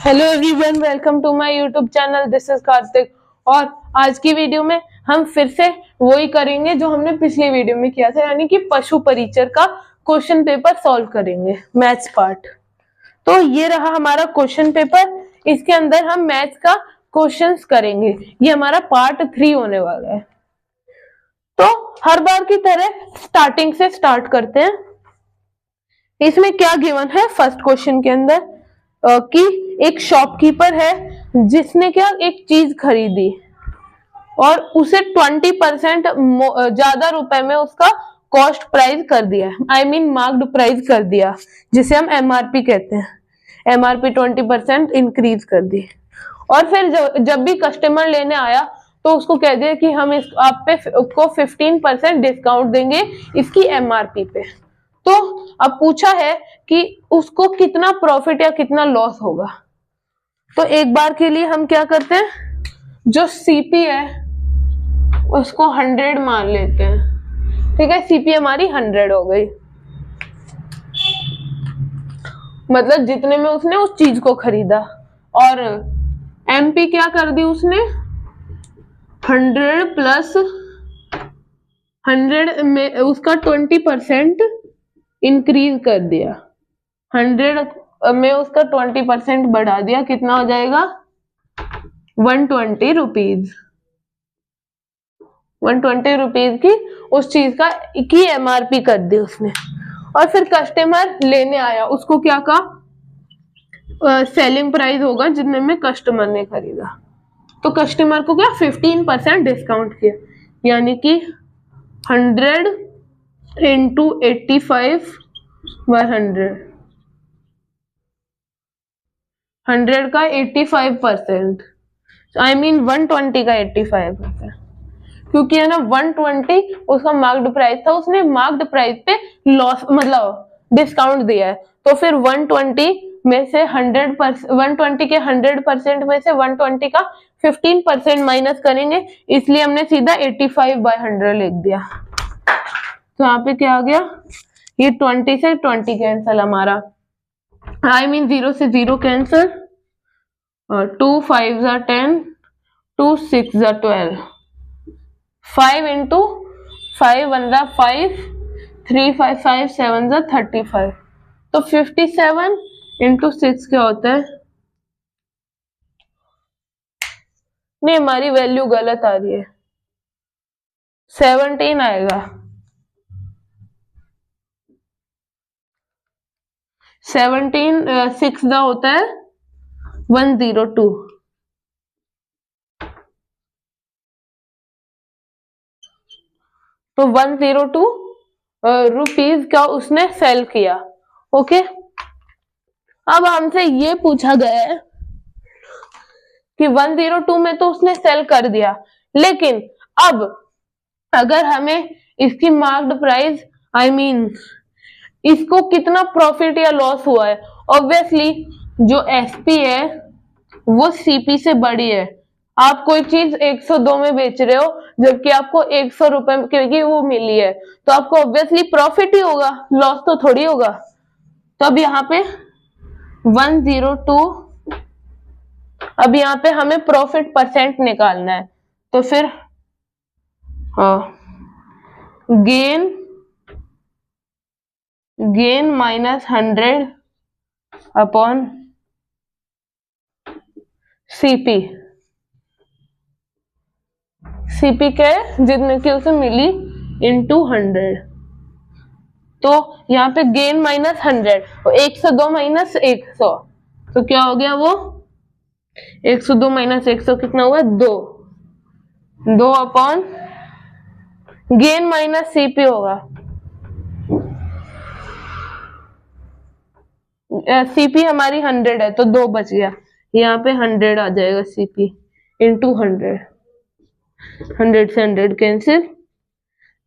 Hello everyone, welcome to my YouTube channel. This is Kartik. और आज की वीडियो में हम फिर से वही करेंगे जो हमने पिछली वीडियो में किया था, यानी कि पशु परिचर का क्वेश्चन पेपर सॉल्व करेंगे, मैथ्स पार्ट। तो ये रहा हमारा क्वेश्चन पेपर। इसके अंदर हम मैथ्स का क्वेश्चंस करेंगे। ये हमारा पार्ट 3 होने वाला है। तो हर बार की तरह स्टार्टिंग से स्टार्ट करते हैं। इसमें क्या गिवन है फर्स्ट क्वेश्चन के अंदर कि एक शॉपकीपर है जिसने क्या एक चीज खरीदी और उसे 20% ज्यादा रुपए में उसका कॉस्ट प्राइस कर दिया, आई मीन मार्क्ड प्राइस कर दिया, जिसे हम एमआरपी कहते हैं। एमआरपी 20% इंक्रीज कर दी। और फिर जब भी कस्टमर लेने आया तो उसको कह दिया कि हम आप पे को 15% डिस्काउंट देंगे इसकी एमआरपी पे। तो अब पूछा है कि उसको कितना प्रॉफिट या कितना लॉस होगा। तो एक बार के लिए हम क्या करते हैं, जो सीपी है उसको 100 मान लेते हैं। ठीक है, सीपी हमारी 100 हो गई, मतलब जितने में उसने उस चीज को खरीदा। और एमपी क्या कर दी उसने, 100 प्लस 100 में उसका 20% इंक्रीज कर दिया। 100 में उसका 20% बढ़ा दिया, कितना हो जाएगा 120 रुपीज। 120 रुपीज की उस चीज की एमआरपी कर दी उसने। और फिर कस्टमर लेने आया, उसको क्या कहा सेलिंग प्राइस होगा जितने में कस्टमर ने खरीदा। तो कस्टमर को क्या 15% डिस्काउंट किया, यानी कि 100 इंटू 85 100, 100 का 85%, आई मीन 120 का 85%, क्योंकि है ना 120 उसका मार्क्ड प्राइस था, उसने मार्क्ड प्राइस पे लॉस मतलब डिस्काउंट दिया है। तो फिर 120 में से 100%, 120 के 100% में से 120 का 15% माइनस करेंगे, इसलिए हमने सीधा 85/100 लिख दिया। तो यहाँ पे क्या आ गया, ये 20 से 20 कैंसल हमारा, आई मीन 0 से 0 कैंसल, और 2 5 जा 10, 2 6 जा 12, 5 इंटू 5 1 जा 5, 3 5 5 7 जा 35। तो 57 इंटू 6 क्या होता है, नहीं हमारी वैल्यू गलत आ रही है, 17 आएगा। 17 6 दा होता है 102। तो 102 रुपीज का उसने सेल किया। ओके, अब हमसे ये पूछा गया है कि 102 में तो उसने सेल कर दिया, लेकिन अब अगर हमें इसकी मार्क्ड प्राइस, आई मीन इसको कितना प्रॉफिट या लॉस हुआ है, ऑब्वियसली जो एसपी है वो सीपी से बड़ी है। आप कोई चीज 102 में बेच रहे हो जबकि आपको 100 रुपए की वो मिली है, तो आपको ऑब्वियसली प्रॉफिट ही होगा, लॉस तो थोड़ी होगा। तो अब यहाँ पे 102, अब यहाँ पे हमें प्रॉफिट परसेंट निकालना है। तो फिर gain minus 100 upon CP. CP क्या है, जितने की उसे मिली इंटू 100। तो यहाँ पे गेन माइनस 100, 102 माइनस 100, तो क्या हो गया वो 102 माइनस 100 कितना हुआ 2, 2 अपॉन गेन माइनस सीपी होगा, सीपी हमारी 100 है तो 2 बच गया, यहाँ पे 100 आ जाएगा सीपी इंटू 100, 100 से 100 कैंसिल।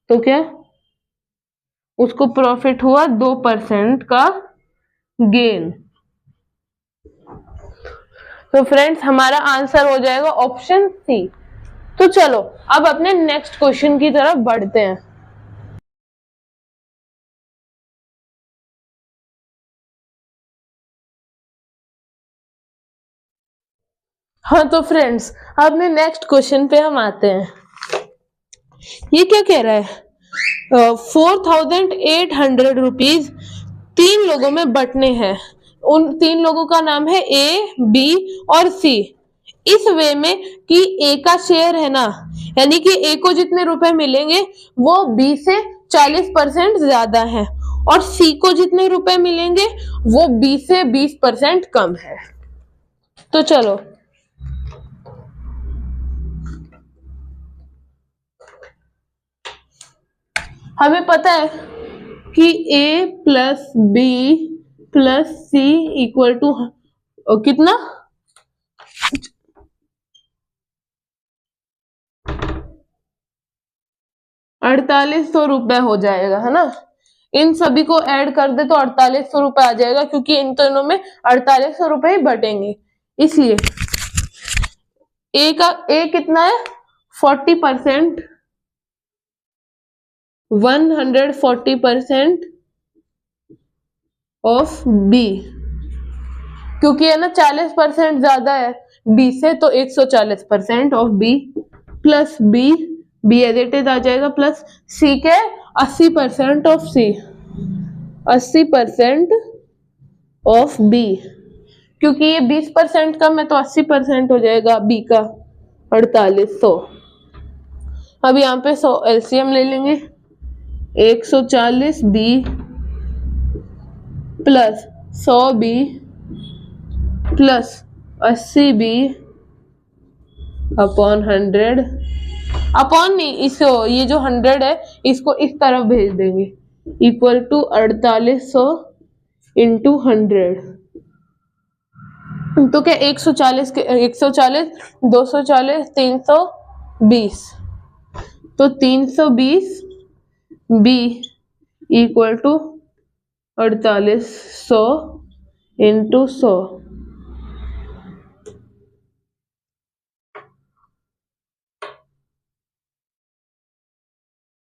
तो क्या उसको प्रॉफिट हुआ 2% का गेन। तो फ्रेंड्स हमारा आंसर हो जाएगा ऑप्शन सी। तो चलो अब अपने नेक्स्ट क्वेश्चन की तरफ बढ़ते हैं। हाँ तो फ्रेंड्स, अपने नेक्स्ट क्वेश्चन पे हम आते हैं। ये क्या कह रहा है? 4800 रुपीज 3 लोगों में बंटने हैं। उन 3 लोगों का नाम है ए, बी और सी। इस वे में कि ए का शेयर है ना, यानी कि ए को जितने रुपए मिलेंगे वो बी से 40% ज्यादा है, और सी को जितने रुपए मिलेंगे वो बी से 20% कम है। तो चलो, हमें पता है कि A plus B plus C equal to कितना? 4800 रुपए हो जाएगा, है ना। इन सभी को ऐड कर दे तो 4800 रुपए आ जाएगा, क्योंकि इन दोनों में 4800 रुपए ही बटेंगे। इसलिए ए कितना है? 40%, 140% ऑफ बी, क्योंकि है ना 40% ज्यादा है बी से, तो 140% of B plus B as it is आ जाएगा, प्लस सी के 80% ऑफ सी, 80% ऑफ बी, क्योंकि ये 20% कम है तो 80% हो जाएगा बी का 4800। अब यहाँ पे 100 एलसीएम ले लेंगे। 140 B plus 100 B plus 80 B upon 100, upon नहीं, इसको ये जो 100 है इसको इस तरफ भेज देंगे, इक्वल टू 4800 इंटू 100। तो क्या 140 240 320, तो 320 बी इक्वल टू 4800 इंटू 100।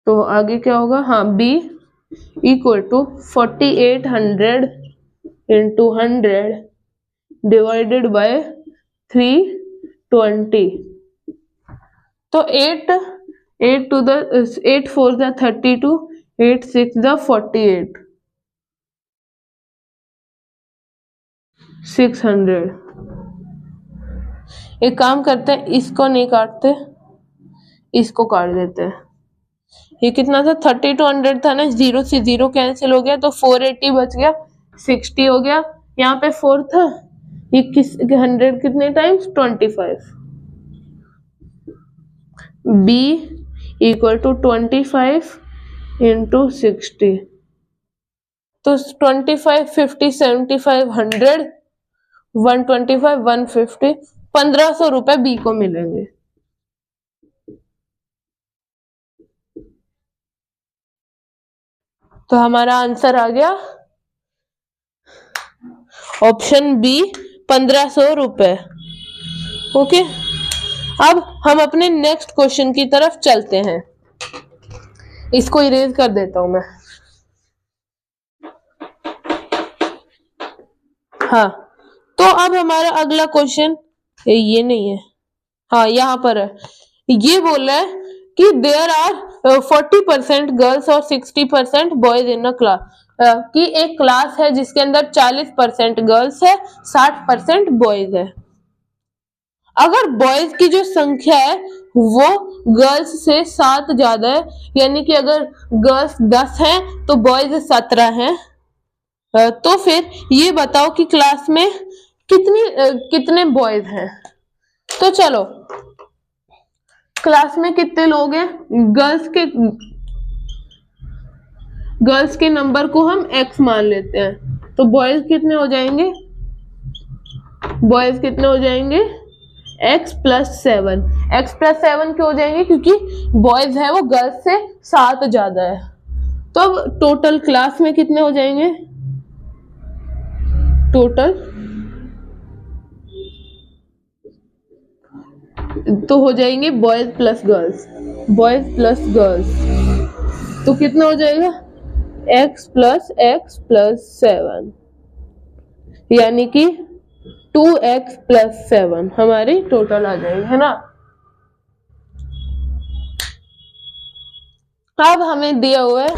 तो आगे क्या होगा? हाँ, B equal to 4800 into 100 divided by 320। तो 8 टू द 8 4 द 32, 8 6 द 48, 600। एक काम करते हैं, इसको नहीं काटते, इसको काट देते हैं। ये कितना था? 30 to 100 था ना, 0 से 0 कैंसिल हो गया तो 480 बच गया, 60 हो गया। यहाँ पे 4 था, ये 100 कितने times? 25। B equal to 25 into 60, तो 25 50 75 100 125 150, 1500 रुपए बी को मिलेंगे। तो हमारा आंसर आ गया ऑप्शन बी, 1500 रुपए। ओके, अब हम अपने नेक्स्ट क्वेश्चन की तरफ चलते हैं। इसको इरेज कर देता हूं मैं। हाँ, तो अब हमारा अगला क्वेश्चन ये नहीं है, हाँ यहाँ पर है। ये बोल रहा है कि देयर आर 40% गर्ल्स और 60% बॉयज इन अ क्लास, कि एक क्लास है जिसके अंदर 40% गर्ल्स है, 60% बॉयज है। अगर बॉयज की जो संख्या है वो गर्ल्स से 7 ज्यादा है, यानी कि अगर गर्ल्स 10 हैं तो बॉयज 17 हैं, तो फिर ये बताओ कि क्लास में कितने बॉयज हैं। तो चलो, क्लास में कितने लोग हैं? गर्ल्स के नंबर को हम x मान लेते हैं, तो बॉयज कितने हो जाएंगे? बॉयज कितने हो जाएंगे? x plus 7। x प्लस 7 क्यों हो जाएंगे? क्योंकि बॉयज है वो गर्ल्स से 7 ज्यादा है। तो अब टोटल क्लास में कितने हो जाएंगे? टोटल तो हो जाएंगे boys plus girls, boys plus girls, तो कितना हो जाएगा? x प्लस 7, यानी कि 2x प्लस 7 हमारी टोटल आ जाएगी, है ना। अब हमें दिया हुआ है,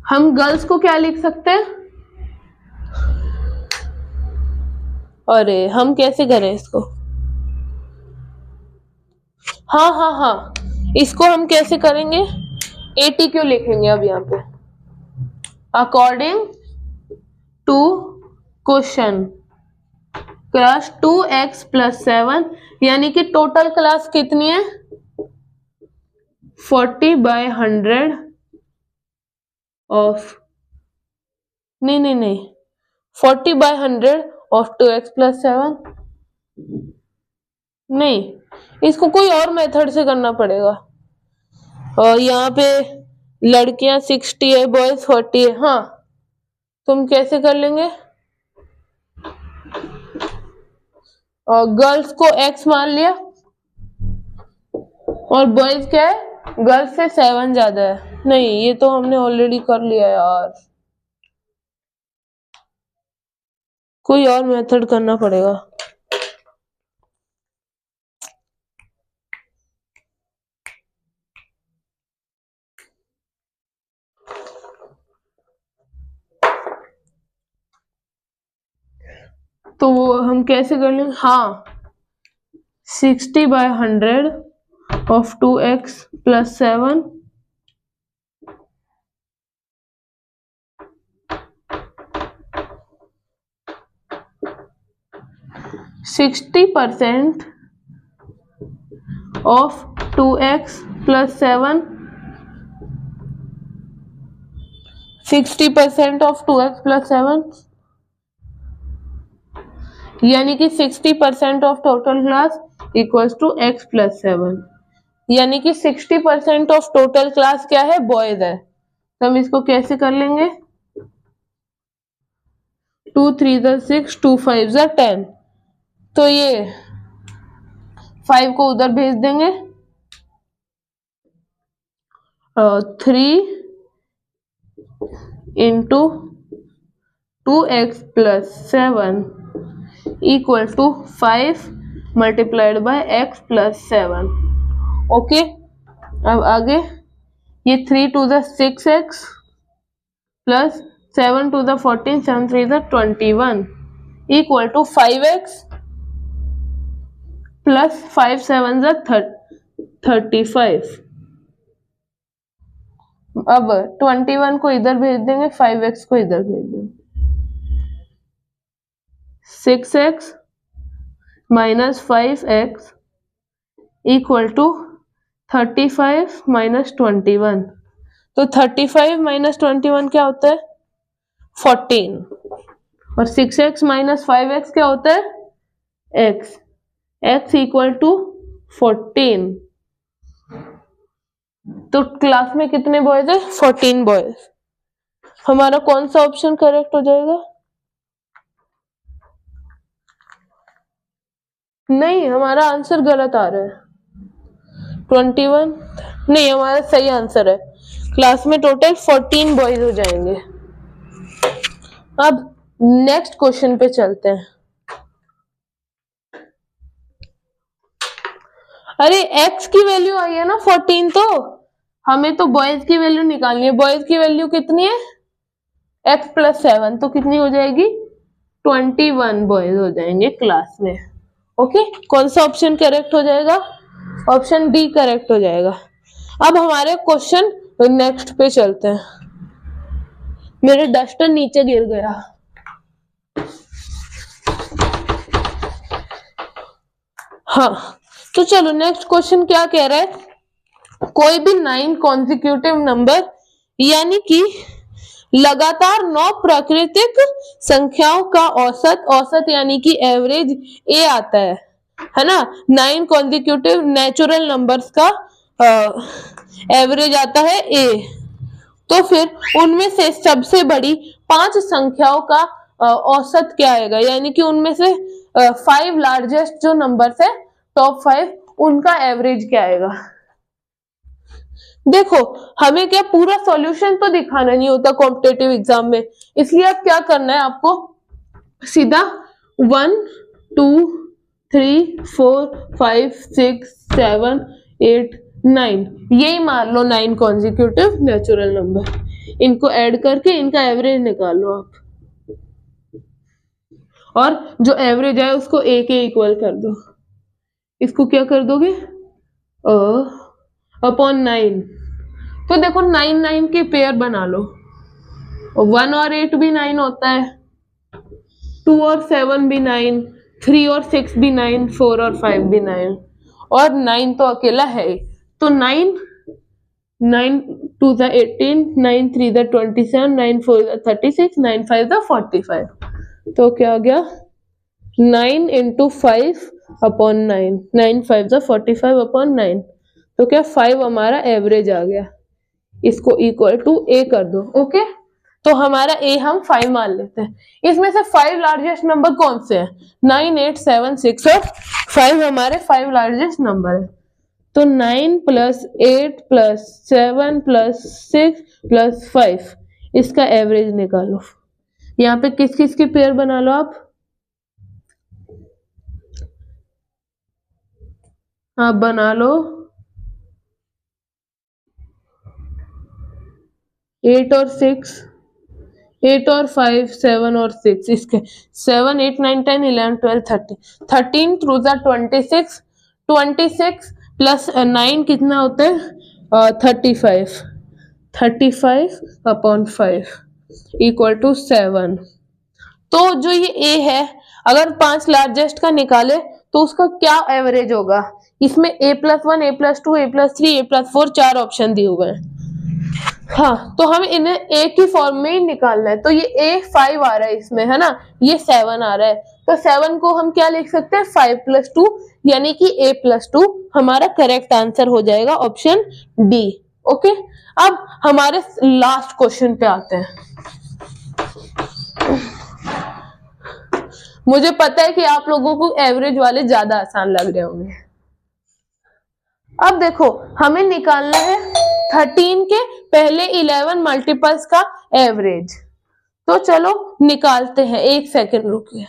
हम गर्ल्स को क्या लिख सकते हैं? अरे हम कैसे करें इसको? हाँ, इसको हम कैसे करेंगे? 80 क्यों लिखेंगे अब यहाँ पे? According to question class 2x plus 7, यानी कि टोटल क्लास कितनी है? 40/100 ऑफ नहीं 40/100 ऑफ 2x प्लस 7। नहीं, इसको कोई और मेथड से करना पड़ेगा। और यहाँ पे लड़कियां 60 है, बॉयज 40 है। हाँ, तुम कैसे कर लेंगे? और गर्ल्स को x मान लिया और बॉयज क्या है? गर्ल्स से 7 ज्यादा है। नहीं, ये तो हमने ऑलरेडी कर लिया यार, कोई और मेथड करना पड़ेगा। तो वो हम कैसे कर लेंगे? हाँ, 60/100 of 2x plus 7 60% of 2x plus 7 60% of 2x plus 7 यानी कि 60% of total class equals to x plus 7, यानी कि 60% ऑफ टोटल क्लास क्या है? बॉयज है। तो हम इसको कैसे कर लेंगे? 2 3 6 2 5 10। तो ये 5 को उधर भेज देंगे। 3 into 2x plus 7 equal to 5 multiplied by x plus 7। Okay, अब आगे ये 3 to the 6x plus 7 to the 14, 7 3 the 21 equal to 5x plus 5 7 the 35। अब 21 को इधर भेज देंगे, 5x को इधर भेज देंगे। 6x minus 5x equal to 35 minus 21। तो 35 माइनस 21 क्या होता है? 14। और 6x माइनस 5x क्या होता है? x। x equal to 14। तो क्लास में कितने बॉयज है? 14 बॉयज। हमारा कौन सा ऑप्शन करेक्ट हो जाएगा? नहीं, हमारा आंसर गलत आ रहा है। 21 नहीं, हमारा सही आंसर है। क्लास में टोटल 14 बॉयज हो जाएंगे। अब नेक्स्ट क्वेश्चन पे चलते हैं। अरे x की वैल्यू आई है ना 14, तो हमें तो बॉयज की वैल्यू निकालनी है। बॉयज की वैल्यू कितनी है? x प्लस 7, तो कितनी हो जाएगी? 21 बॉयज हो जाएंगे क्लास में। ओके, कौन सा ऑप्शन करेक्ट हो जाएगा? ऑप्शन डी करेक्ट हो जाएगा। अब हमारे क्वेश्चन नेक्स्ट पे चलते हैं। मेरे डस्टर नीचे गिर गया। हाँ, तो चलो नेक्स्ट क्वेश्चन क्या कह रहा है? कोई भी 9 कॉन्जिक्यूटिव नंबर यानी कि लगातार 9 प्राकृतिक संख्याओं का औसत यानी कि एवरेज ए आता है ना। 9 कॉन्जिक्यूटिव नेचुरल नंबर्स का एवरेज आता है ए। तो फिर उनमें से सबसे बड़ी 5 संख्याओं का औसत क्या आएगा? यानी कि उनमें से 5 लार्जेस्ट जो नंबर्स है, टॉप 5, उनका एवरेज क्या आएगा? देखो, हमें क्या पूरा सॉल्यूशन तो दिखाना नहीं होता कॉम्पिटेटिव एग्जाम में, इसलिए अब क्या करना है आपको? सीधा 1 2 3 4 5 6 7 8 9, यही मान लो 9 कॉन्जिक्यूटिव नेचुरल नंबर। इनको ऐड करके इनका एवरेज निकालो आप, और जो एवरेज है उसको a के इक्वल कर दो। इसको क्या कर दोगे, अपॉन 9। तो देखो 9 9 के पेयर बना लो, 1 और 8 भी 9 होता है, 2 और 7 भी 9, 3 और 6 भी 9, 4 और 5 भी 9, और 9 तो अकेला है। तो 9 9 2 ज़ा 18, 9 3 ज़ा 27, 9 4 ज़ा 36, 9 5 ज़ा 45। तो क्या आ गया, 9 इंटू 5 अपॉन 9, 9 5 ज़ा 45 अपॉन 9। तो क्या 5 हमारा एवरेज आ गया। इसको इक्वल टू a कर दो। ओके, तो हमारा a हम 5 मान लेते हैं। इसमें से 5 लार्जेस्ट नंबर कौन से हैं, 9 8 7 6 और 5 हमारे 5 लार्जेस्ट नंबर है। तो 9 प्लस 8 प्लस 7 प्लस 6 प्लस 5, इसका एवरेज निकालो। यहाँ पे किस किस की पेयर बना लो आप, आप बना लो 8 और 6, 8 और 5, 7 और 6, इसके 7 8 9 10 11 12 13, 13 थ्रू ज़ा 26, 26 प्लस 9 कितना होता है 35, 35 अपॉन 5 इक्वल टू 7। तो जो ये a है, अगर 5 लार्जेस्ट का निकाले तो उसका क्या एवरेज होगा। इसमें a+1 a+2 a+3 a+4 4 option दिए हुए हैं। हाँ, तो हमें इन्हें a की फॉर्म में ही निकालना है। तो ये a 5 आ रहा है इसमें, है ना, ये 7 आ रहा है। तो 7 को हम क्या लिख सकते हैं, 5+2, यानी कि a+2 हमारा करेक्ट आंसर हो जाएगा, ऑप्शन डी। ओके, अब हमारे लास्ट क्वेश्चन पे आते हैं। मुझे पता है कि आप लोगों को एवरेज वाले ज्यादा आसान लग रहे होंगे। अब देखो हमें निकालना है 13 के पहले 11 मल्टीपल्स का एवरेज। तो चलो निकालते हैं, एक सेकंड रुकिए।